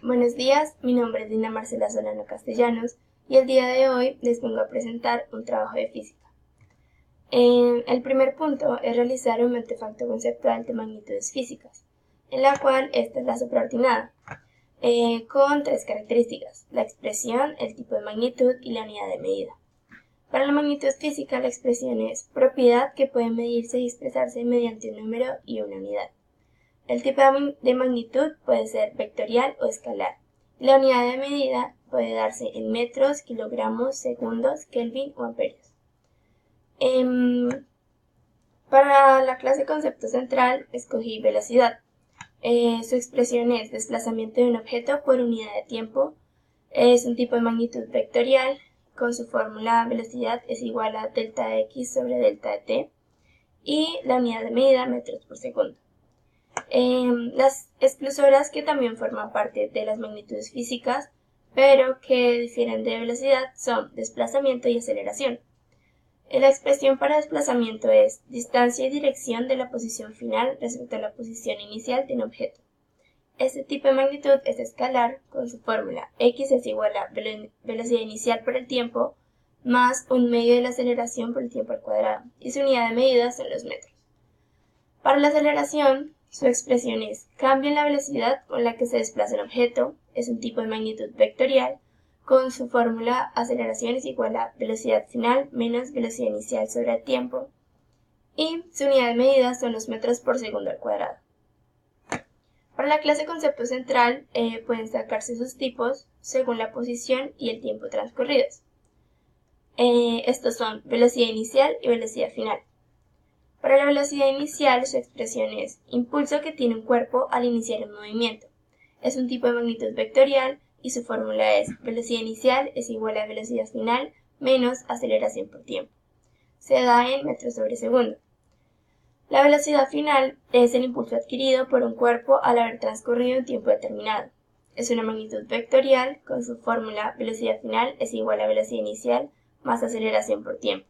Buenos días, mi nombre es Dina Marcela Solano Castellanos y el día de hoy les vengo a presentar un trabajo de física. El primer punto es realizar un artefacto conceptual de magnitudes físicas, en la cual esta es la supraordinada, con tres características: la expresión, el tipo de magnitud y la unidad de medida. Para la magnitud física, la expresión es propiedad que puede medirse y expresarse mediante un número y una unidad. El tipo de magnitud puede ser vectorial o escalar. La unidad de medida puede darse en metros, kilogramos, segundos, kelvin o amperios. Para la clase concepto central escogí velocidad. Su expresión es desplazamiento de un objeto por unidad de tiempo. Es un tipo de magnitud vectorial. Con su fórmula, velocidad es igual a delta de x sobre delta de t. Y la unidad de medida, metros por segundo. Las exclusoras, que también forman parte de las magnitudes físicas, pero que difieren de velocidad, son desplazamiento y aceleración. La expresión para desplazamiento es distancia y dirección de la posición final respecto a la posición inicial de un objeto. Este tipo de magnitud es escalar, con su fórmula x es igual a velocidad inicial por el tiempo más un medio de la aceleración por el tiempo al cuadrado, y su unidad de medida son los metros. Para la aceleración, su expresión es cambio en la velocidad con la que se desplaza el objeto, es un tipo de magnitud vectorial, con su fórmula aceleración es igual a velocidad final menos velocidad inicial sobre el tiempo, y su unidad de medida son los metros por segundo al cuadrado. Para la clase concepto central pueden sacarse sus tipos según la posición y el tiempo transcurridos. Estos son velocidad inicial y velocidad final. Para la velocidad inicial, su expresión es impulso que tiene un cuerpo al iniciar un movimiento. Es un tipo de magnitud vectorial y su fórmula es velocidad inicial es igual a velocidad final menos aceleración por tiempo. Se da en metros sobre segundo. La velocidad final es el impulso adquirido por un cuerpo al haber transcurrido un tiempo determinado. Es una magnitud vectorial con su fórmula velocidad final es igual a velocidad inicial más aceleración por tiempo.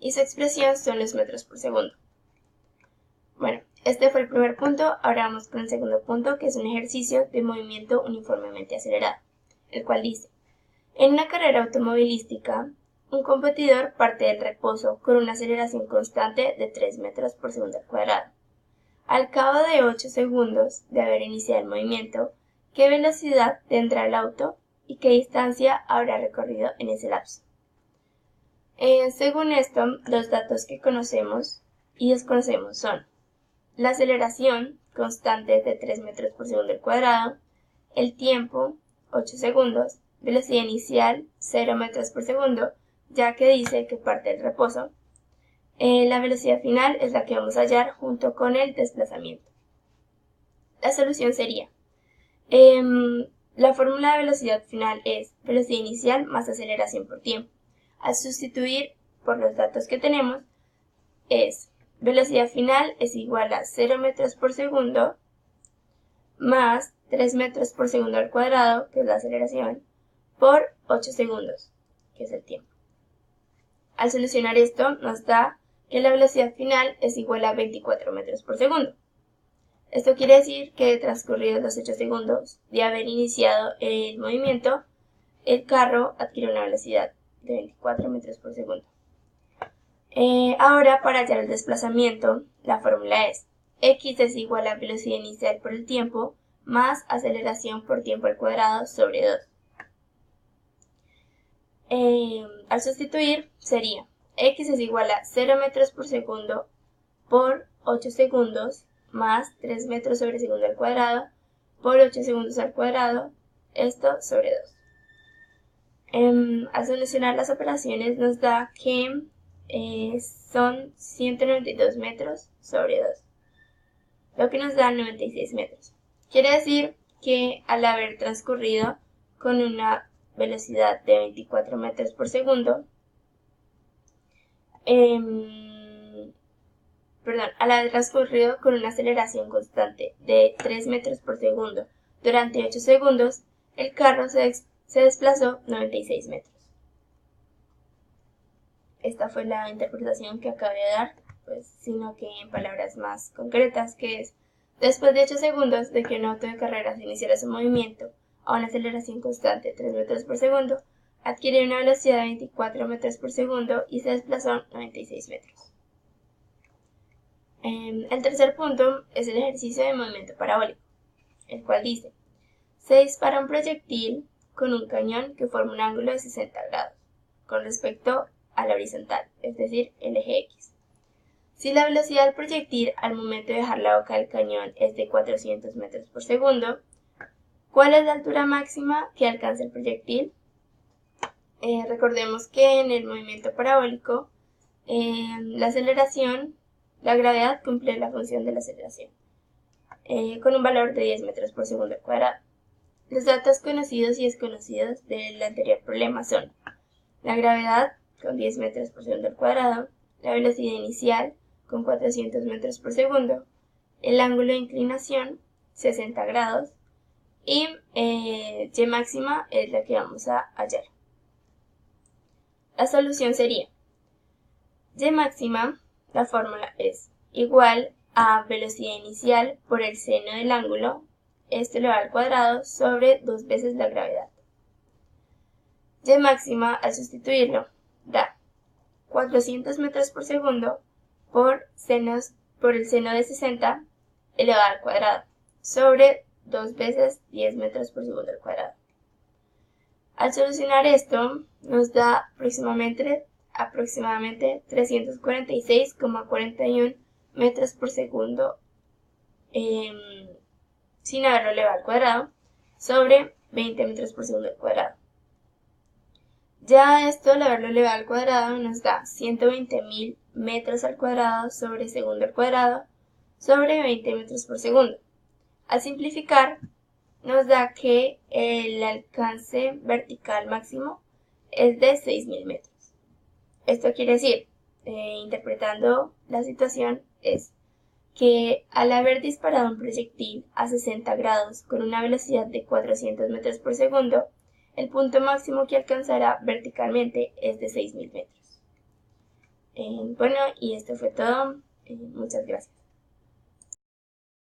Y su expresión son los metros por segundo. Bueno, este fue el primer punto. Ahora vamos con el segundo punto, que es un ejercicio de movimiento uniformemente acelerado, el cual dice: en una carrera automovilística, un competidor parte del reposo con una aceleración constante de 3 metros por segundo al cuadrado. Al cabo de 8 segundos de haber iniciado el movimiento, ¿qué velocidad tendrá el auto y qué distancia habrá recorrido en ese lapso? Según esto, los datos que conocemos y desconocemos son la aceleración constante de 3 metros por segundo al cuadrado, el tiempo, 8 segundos, velocidad inicial, 0 metros por segundo, ya que dice que parte del reposo. La velocidad final es la que vamos a hallar junto con el desplazamiento. La solución sería, la fórmula de velocidad final es velocidad inicial más aceleración por tiempo. Al sustituir por los datos que tenemos, es velocidad final es igual a 0 metros por segundo más 3 metros por segundo al cuadrado, que es la aceleración, por 8 segundos, que es el tiempo. Al solucionar esto, nos da que la velocidad final es igual a 24 metros por segundo. Esto quiere decir que transcurridos los 8 segundos de haber iniciado el movimiento, el carro adquiere una velocidad de 24 metros por segundo. Ahora, para hallar el desplazamiento, la fórmula es x es igual a velocidad inicial por el tiempo más aceleración por tiempo al cuadrado sobre 2. Al sustituir, sería x es igual a 0 metros por segundo por 8 segundos más 3 metros sobre segundo al cuadrado por 8 segundos al cuadrado, esto sobre 2. Al solucionar las operaciones nos da que son 192 metros sobre 2, lo que nos da 96 metros. Quiere decir que al haber transcurrido con una velocidad de 24 metros por segundo, al haber transcurrido con una aceleración constante de 3 metros por segundo durante 8 segundos, el carro se desplazó 96 metros. Esta fue la interpretación que acabé de dar, sino que en palabras más concretas, que es Después de 8 segundos de que un auto de carreras iniciara su movimiento a una aceleración constante de 3 metros por segundo, adquirió una velocidad de 24 metros por segundo y se desplazó 96 metros. El tercer punto es el ejercicio de movimiento parabólico, el cual dice: se dispara un proyectil con un cañón que forma un ángulo de 60 grados con respecto a la horizontal, es decir, el eje X. Si la velocidad del proyectil al momento de dejar la boca del cañón es de 400 metros por segundo, ¿cuál es la altura máxima que alcanza el proyectil? Recordemos que en el movimiento parabólico, la gravedad cumple la función de la aceleración, con un valor de 10 metros por segundo al cuadrado. Los datos conocidos y desconocidos del anterior problema son la gravedad con 10 metros por segundo al cuadrado, la velocidad inicial con 400 metros por segundo, el ángulo de inclinación 60 grados y y máxima es la que vamos a hallar. La solución sería y máxima, la fórmula es igual a velocidad inicial por el seno del ángulo, esto elevado al cuadrado, sobre 2 veces la gravedad. Y máxima, al sustituirlo, da 400 metros por segundo por el seno de 60 elevado al cuadrado, sobre 2 veces 10 metros por segundo al cuadrado. Al solucionar esto, nos da aproximadamente 346,41 metros por segundo sin haberlo elevado al cuadrado, sobre 20 metros por segundo al cuadrado. Ya esto, al haberlo elevado al cuadrado, nos da 120.000 metros al cuadrado sobre segundo al cuadrado, sobre 20 metros por segundo. Al simplificar, nos da que el alcance vertical máximo es de 6.000 metros. Esto quiere decir, interpretando la situación, es que al haber disparado un proyectil a 60 grados con una velocidad de 400 metros por segundo, el punto máximo que alcanzará verticalmente es de 6.000 metros. Bueno, y esto fue todo. Muchas gracias.